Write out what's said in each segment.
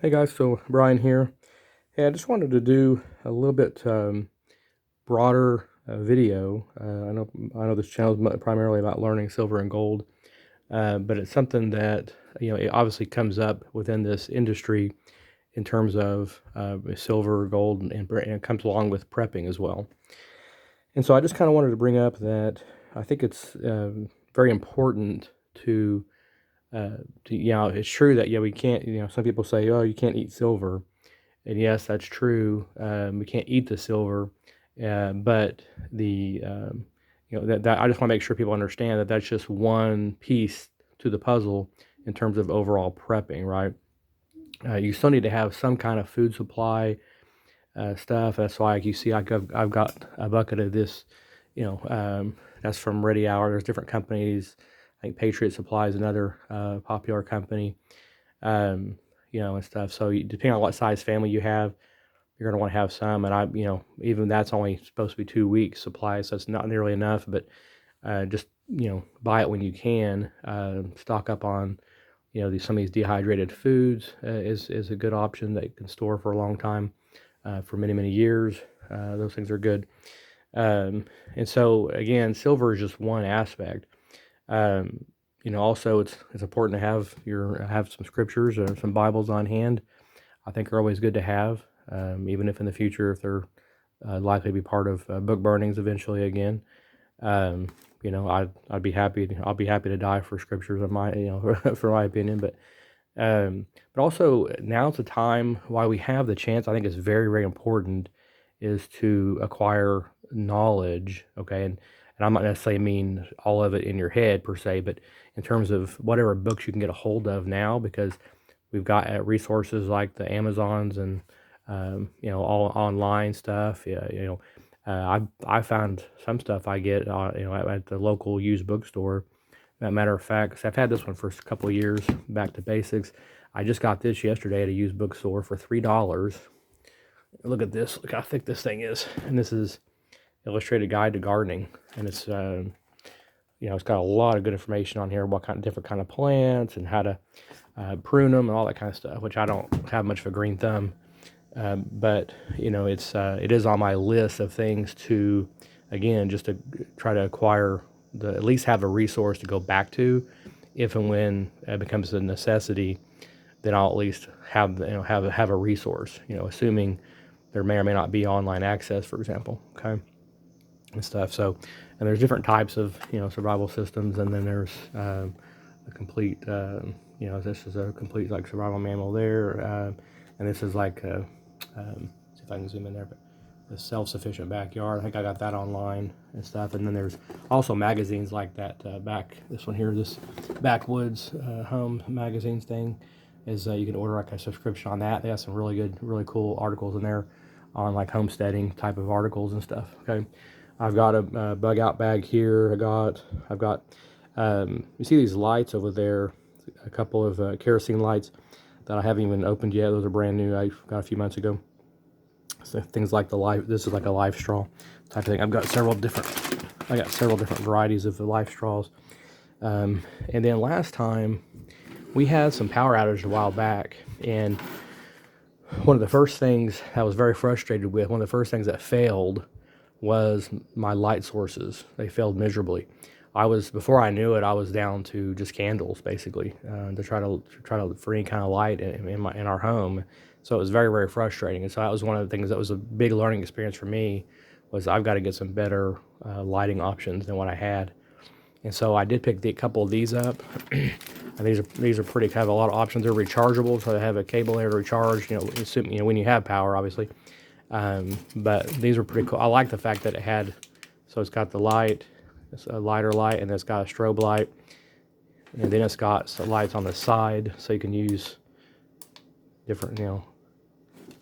Hey guys, so Brian here. Hey, I just wanted to do a little bit broader video. I know this channel is primarily about learning silver and gold, but it's something that it obviously comes up within this industry in terms of silver, gold, and it comes along with prepping as well. And so I just kind of wanted to bring up that I think it's very important it's true that we can't. Some people say, oh, you can't eat silver. And yes, that's true. We can't eat the silver, but the that I just want to make sure people understand that that's just one piece to the puzzle in terms of overall prepping, right? You still need to have some kind of food supply stuff. That's why, like you see, I've got a bucket of this. That's from Ready Hour. There's different companies. I think Patriot Supply is another popular company. And stuff. So depending on what size family you have, you're going to want to have some. And even that's only supposed to be 2 weeks supply, so it's not nearly enough. But just buy it when you can. Stock up on some of these dehydrated foods is a good option that you can store for a long time, for many years. Those things are good. And so again, silver is just one aspect. Also it's important to have some scriptures or some Bibles on hand. I think are always good to have, even if in the future, if they're likely to be part of book burnings eventually again. I'd be happy. I'll be happy to die for scriptures of my, for my opinion. But also now's the time why we have the chance. I think it's very important is to acquire knowledge. Okay, and I'm not necessarily mean all of it in your head per se, but in terms of whatever books you can get a hold of now, because we've got resources like the Amazons and all online stuff. I found some stuff I get at the local used bookstore. As a matter of fact, I've had this one for a couple of years. Back to basics. I just got this yesterday at a used bookstore for $3. Look at this. Look how thick this thing is. And this is Illustrated Guide to Gardening, and it's got a lot of good information on here, what kind of different kind of plants and how to prune them and all that kind of stuff, which I don't have much of a green thumb. But it is on my list of things to, again, just to try to acquire, at least have a resource to go back to if and when it becomes a necessity. Then I'll at least have a resource, assuming there may or may not be online access, for example. Okay. And stuff. So, and there's different types of survival systems, and then there's a complete this is a complete like survival manual there, and this is like see if I can zoom in there, but the self-sufficient backyard. I think I got that online and stuff. And then there's also magazines like that. This one here, this Backwoods Home Magazines thing, is you can order like a subscription on that. They have some really good, really cool articles in there on like homesteading type of articles and stuff. Okay. I've got a bug out bag here. I've got you see these lights over there, a couple of kerosene lights that I haven't even opened yet. Those are brand new. I got a few months ago. So things like this is like a life straw type of thing. I got several different varieties of the life straws. And then last time we had some power outage a while back, and one of the first things I was very frustrated with, one of the first things that failed was my light sources. They failed miserably. Before I knew it, I was down to just candles basically, to try to for any kind of light in our home. So it was very frustrating. And so that was one of the things that was a big learning experience for me, was I've got to get some better lighting options than what I had. And so I did pick a couple of these up. And these are pretty, have a lot of options. They're rechargeable, so they have a cable there to recharge. When you have power, obviously. But these are pretty cool. I like the fact that it had, so it's got the light, it's a lighter light, and it's got a strobe light, and then it's got some lights on the side, so you can use different,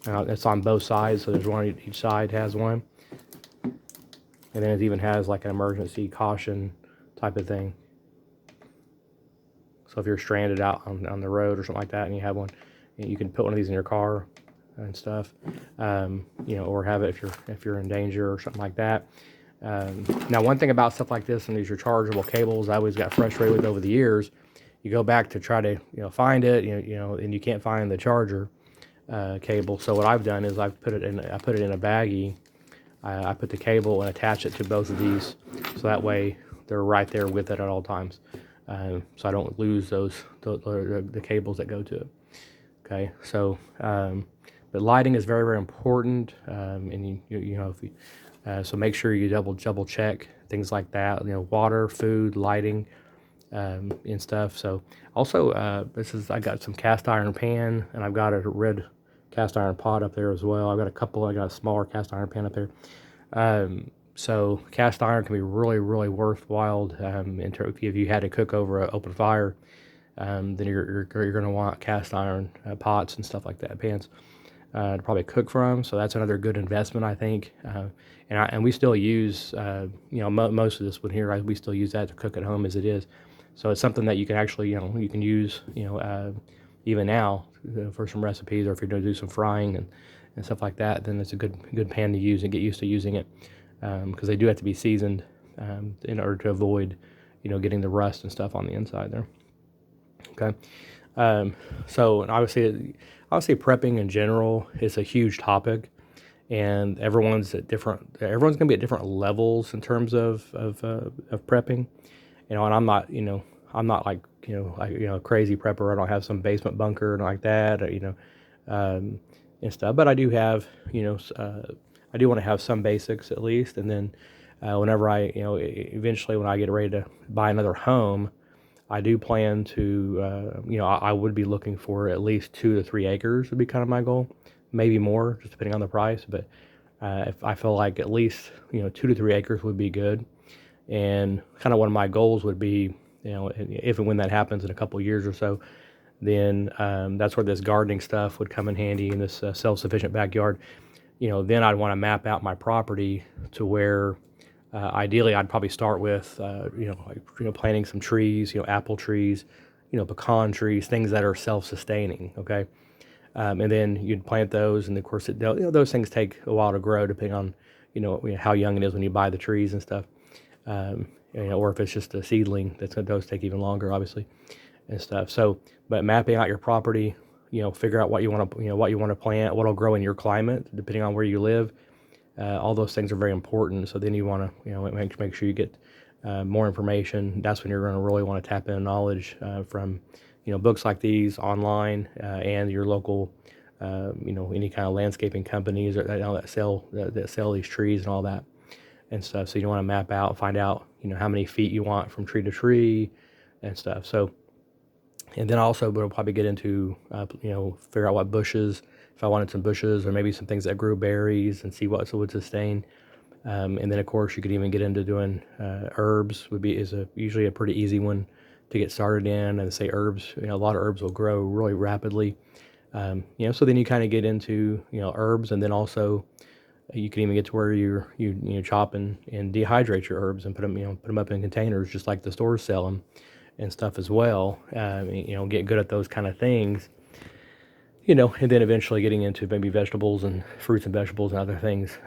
it's on both sides, so there's one, each side has one, and then it even has like an emergency caution type of thing. So if you're stranded out on the road or something like that, and you have one, you can put one of these in your car and stuff, or have it if you're in danger or something like that. Now, one thing about stuff like this and these rechargeable cables, I always got frustrated with over the years. You go back to try to find it, and you can't find the charger. cable. So what I've done is I put it in a baggie. I put the cable and attach it to both of these, so that way they're right there with it at all times. So I don't lose the cables that go to it. Okay, so but lighting is very, very important, and you know, if you, so make sure you double check things like that. You know, water, food, lighting, and stuff. So also, I got some cast iron pan, and I've got a red cast iron pot up there as well. I got a smaller cast iron pan up there. So cast iron can be really, really worthwhile, if you had to cook over an open fire. Then you're going to want cast iron pots and stuff like that, pans, to probably cook from. So that's another good investment, I think. And we still use, most of this one here, we still use that to cook at home as it is. So it's something that you can actually, you can use, even now, for some recipes, or if you're going to do some frying and stuff like that, then it's a good pan to use and get used to using it, because they do have to be seasoned, in order to avoid, getting the rust and stuff on the inside there. Okay. So obviously prepping in general is a huge topic, and everyone's going to be at different levels in terms of prepping. And I'm not like, a crazy prepper. I don't have some basement bunker and like that, and stuff. But I do have, I do want to have some basics at least. And then, whenever eventually when I get ready to buy another home, I do plan to, I would be looking for at least 2 to 3 acres would be kind of my goal, maybe more, just depending on the price. But if I feel like at least 2 to 3 acres would be good, and kind of one of my goals would be, if and when that happens in a couple of years or so, then that's where this gardening stuff would come in handy in this self-sufficient backyard. Then I'd want to map out my property to where. Ideally, I'd probably start with, planting some trees, apple trees, pecan trees, things that are self-sustaining. Okay, and then you'd plant those, and of course, those things take a while to grow, depending on, how young it is when you buy the trees and stuff. Or if it's just a seedling, those take even longer, obviously, and stuff. So, but mapping out your property, figure out what you want to plant, what'll grow in your climate, depending on where you live. All those things are very important. So then you want to, make sure you get more information. That's when you're going to really want to tap into knowledge from, books like these online, and your local, any kind of landscaping companies that sell these trees and all that and stuff. So you want to map out, find out, how many feet you want from tree to tree and stuff. So, and then also we'll probably get into, figure out what bushes, if I wanted some bushes or maybe some things that grew berries, and see what would sustain. And then of course you could even get into doing herbs. Is usually a pretty easy one to get started in. And say herbs, a lot of herbs will grow really rapidly. So then you kind of get into herbs, and then also you can even get to where you chop and dehydrate your herbs and put them up in containers, just like the stores sell them and stuff as well. Get good at those kind of things. And then eventually getting into maybe vegetables and fruits and vegetables and other things,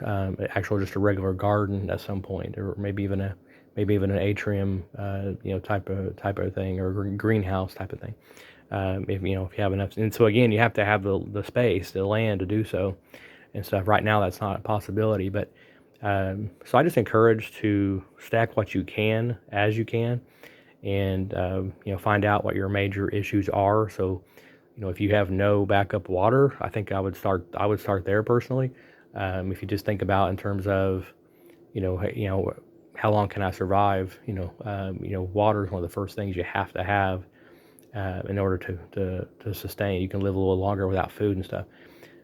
actually just a regular garden at some point, or maybe even an atrium, type of thing, or greenhouse type of thing. If you have enough, and so again, you have to have the space, the land to do so, and stuff. Right now, that's not a possibility, but so I just encourage to stack what you can as you can, and find out what your major issues are. So. If you have no backup water, I think I would start there personally. If you just think about in terms of, how long can I survive? Water is one of the first things you have to have in order to sustain. You can live a little longer without food and stuff.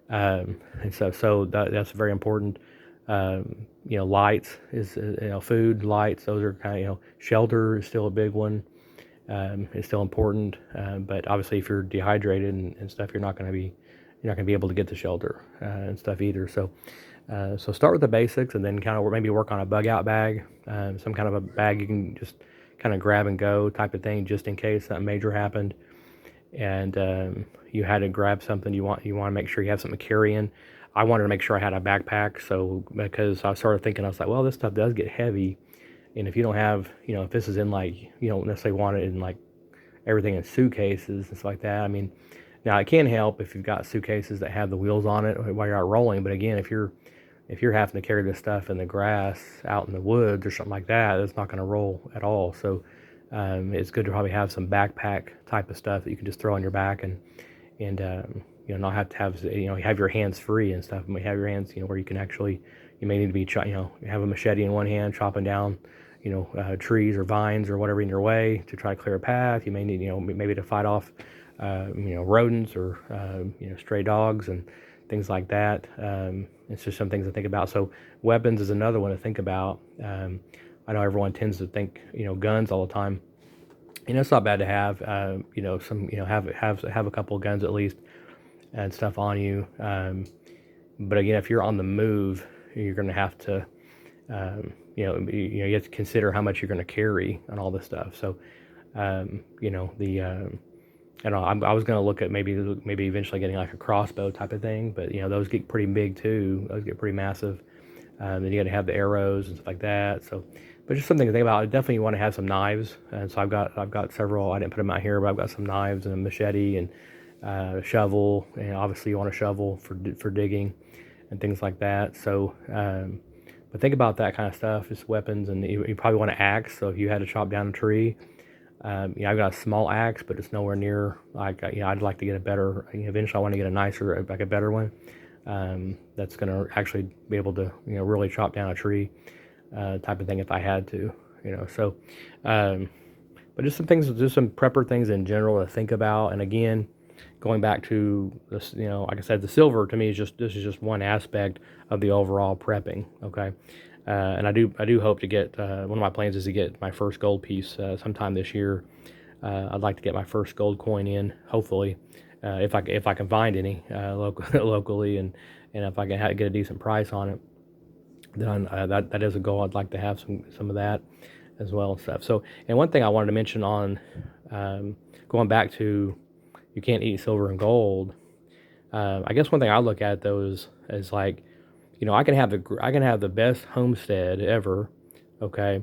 And so that's very important. Lights is, food, lights, those are kind of, shelter is still a big one. It's still important, but obviously if you're dehydrated and stuff, you're not going to be able to get the shelter and stuff either. So start with the basics, and then kind of maybe work on a bug out bag, some kind of a bag you can just kind of grab and go type of thing, just in case something major happened, and you had to grab something. You want to make sure you have something to carry in. I wanted to make sure I had a backpack, so because I started thinking, I was like, well, this stuff does get heavy. And if you don't have, if this is in like, you don't necessarily want it in like everything in suitcases and stuff like that. I mean, Now it can help if you've got suitcases that have the wheels on it while you're out rolling. But again, if you're having to carry this stuff in the grass out in the woods or something like that, it's not going to roll at all. So it's good to probably have some backpack type of stuff that you can just throw on your back and not have to have have your hands free and stuff. You have your hands where you can actually, you may need to be have a machete in one hand chopping down trees or vines or whatever in your way to try to clear a path. You may need maybe to fight off rodents or stray dogs and things like that. It's just some things to think about. So weapons is another one to think about. I know everyone tends to think guns all the time. It's not bad to have have a couple of guns at least and stuff on you. But again, if you're on the move, you're going to have to you have to consider how much you're going to carry and all this stuff. So I don't know, I was going to look at maybe eventually getting like a crossbow type of thing, but those get pretty big too. Those get pretty massive. Then you got to have the arrows and stuff like that. So, but just something to think about. I definitely want to have some knives, and so I've got several. I didn't put them out here, but I've got some knives and a machete and a shovel. And obviously, you want a shovel for digging and things like that. So, but think about that kind of stuff, just weapons, and you probably want an axe. So if you had to chop down a tree. I've got a small axe, but it's nowhere near like I'd like to get a better. Eventually, I want to get a nicer, like a better one that's going to actually be able to really chop down a tree, type of thing if I had to. So, but just some things, just some prepper things in general to think about. And again, going back to this, like I said, the silver to me is this is just one aspect of the overall prepping. Okay. And I do hope to get one of my plans is to get my first gold piece sometime this year. I'd like to get my first gold coin in, hopefully, if I can find any locally, and if I can get a decent price on it, then that is a goal. I'd like to have some of that as well and stuff. So, and one thing I wanted to mention on going back to you can't eat silver and gold. I guess one thing I look at though is like, I can have the best homestead ever, okay,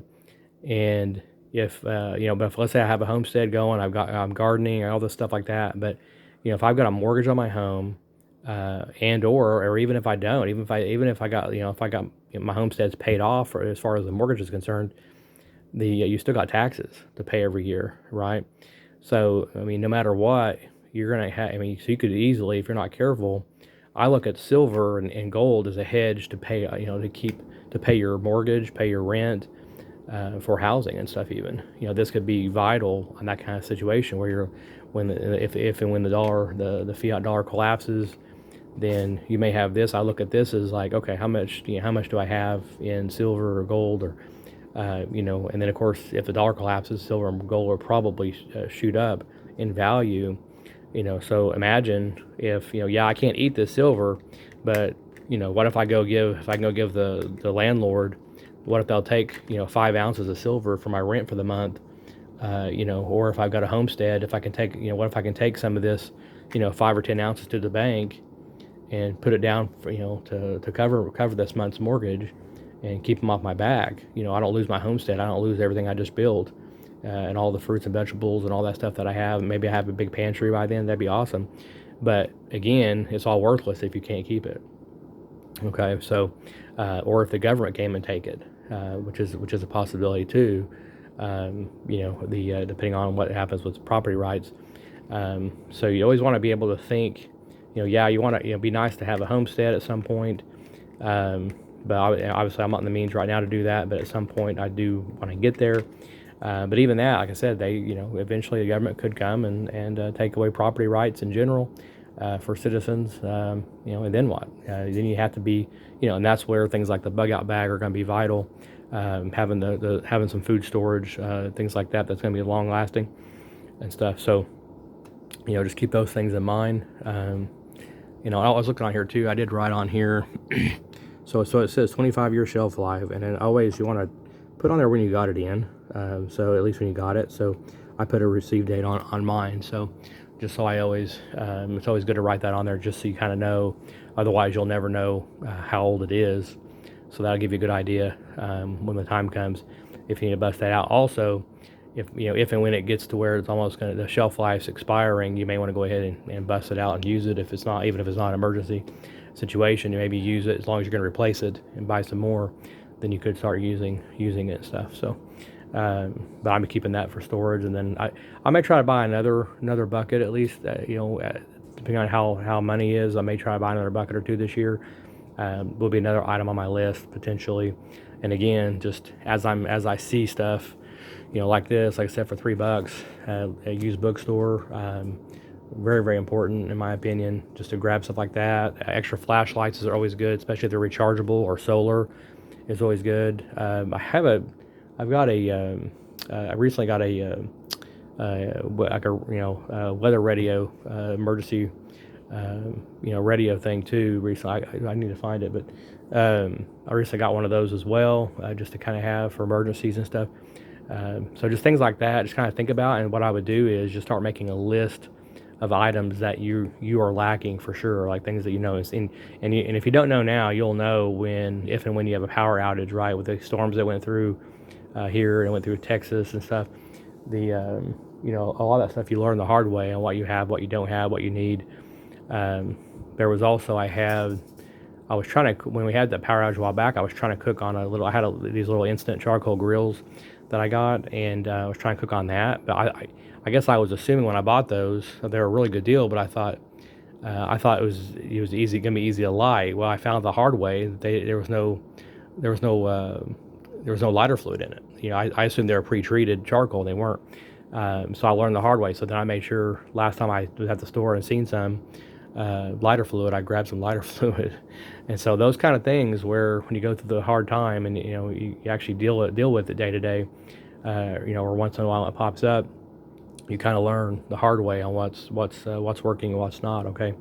and but if let's say I have a homestead going, I'm gardening and all this stuff like that, but if I've got a mortgage on my home, and or even if I don't, even if I got if I got my homestead's paid off, or as far as the mortgage is concerned, you still got taxes to pay every year, right? So I mean, no matter what, you're gonna have. I mean, so you could easily, if you're not careful. I look at silver and gold as a hedge to pay, to pay your mortgage, pay your rent, for housing and stuff. Even, this could be vital in that kind of situation where if and when the fiat dollar collapses, then you may have this. I look at this as like, okay, how much do I have in silver or gold, or, and then of course, if the dollar collapses, silver and gold will probably shoot up in value. So imagine if, I can't eat this silver, but, what if I can go give the landlord, what if they'll take, 5 ounces of silver for my rent for the month, or if I've got a homestead, if I can take, what if I can take some of this, 5 or 10 ounces to the bank and put it down for, to cover this month's mortgage and keep them off my back. I don't lose my homestead. I don't lose everything I just built. And all the fruits and vegetables and all that stuff that I have. Maybe I have a big pantry by then. That'd be awesome. But again, it's all worthless if you can't keep it. Okay, so or if the government came and take it, which is a possibility too. Depending on what happens with property rights. So you always want to be able to think. You want to be nice to have a homestead at some point. But obviously I'm not in the means right now to do that. But at some point I do want to get there. But even that, like I said, eventually the government could come and take away property rights in general for citizens, and then what? Then you have to be, and that's where things like the bug out bag are going to be vital. Having having some food storage, things like that's going to be long lasting and stuff. So, just keep those things in mind. I was looking on here too. I did write on here. So it says 25-year shelf life, and then always you want to put on there when you got it in. So at least when you got it. So I put a receive date on mine. So just so I always, it's always good to write that on there just so you kind of know. Otherwise, you'll never know how old it is. So that'll give you a good idea when the time comes if you need to bust that out. Also, if and when it gets to where it's almost the shelf life's expiring, you may want to go ahead and bust it out and use it. If it's not, even if it's not an emergency situation, you maybe use it as long as you're going to replace it and buy some more. Then you could start using it and stuff. So, but I'm keeping that for storage, and then I may try to buy another bucket at least. Depending on how money is, I may try to buy another bucket or two this year. Will be another item on my list potentially. And again, just as I see stuff, like this, like I said, for $3, a used bookstore. Very, very important in my opinion, just to grab stuff like that. Extra flashlights are always good, especially if they're rechargeable or solar is always good. I recently got a weather radio, emergency, radio thing too. Recently, I need to find it, but I recently got one of those as well, just to kind of have for emergencies and stuff. So just things like that, just kind of think about. And what I would do is just start making a list of items that you are lacking for sure, like things that and if you don't know now, you'll know if and when you have a power outage, right? With the storms that went through here and went through Texas and stuff, a lot of that stuff you learn the hard way on what you have, what you don't have, what you need. There was also I was trying to, when we had that power outage a while back, I was trying to cook on these little instant charcoal grills that I got, and I was trying to cook on that. But I guess I was assuming when I bought those that they were a really good deal, but I thought it was gonna be easy to light. Well, I found the hard way that there was no lighter fluid in it. I assumed they were pre-treated charcoal. They weren't. So I learned the hard way. So then I made sure last time I was at the store and seen some lighter fluid, I grabbed some lighter fluid. And so those kind of things where when you go through the hard time and you actually deal with it day to day, or once in a while it pops up, you kind of learn the hard way on what's working and what's not, okay,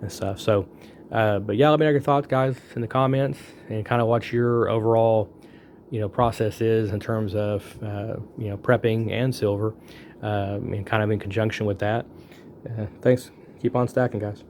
and stuff. So, but yeah, let me know your thoughts, guys, in the comments, and kind of what your overall process is in terms of prepping and silver, and kind of in conjunction with that. Thanks. Keep on stacking, guys.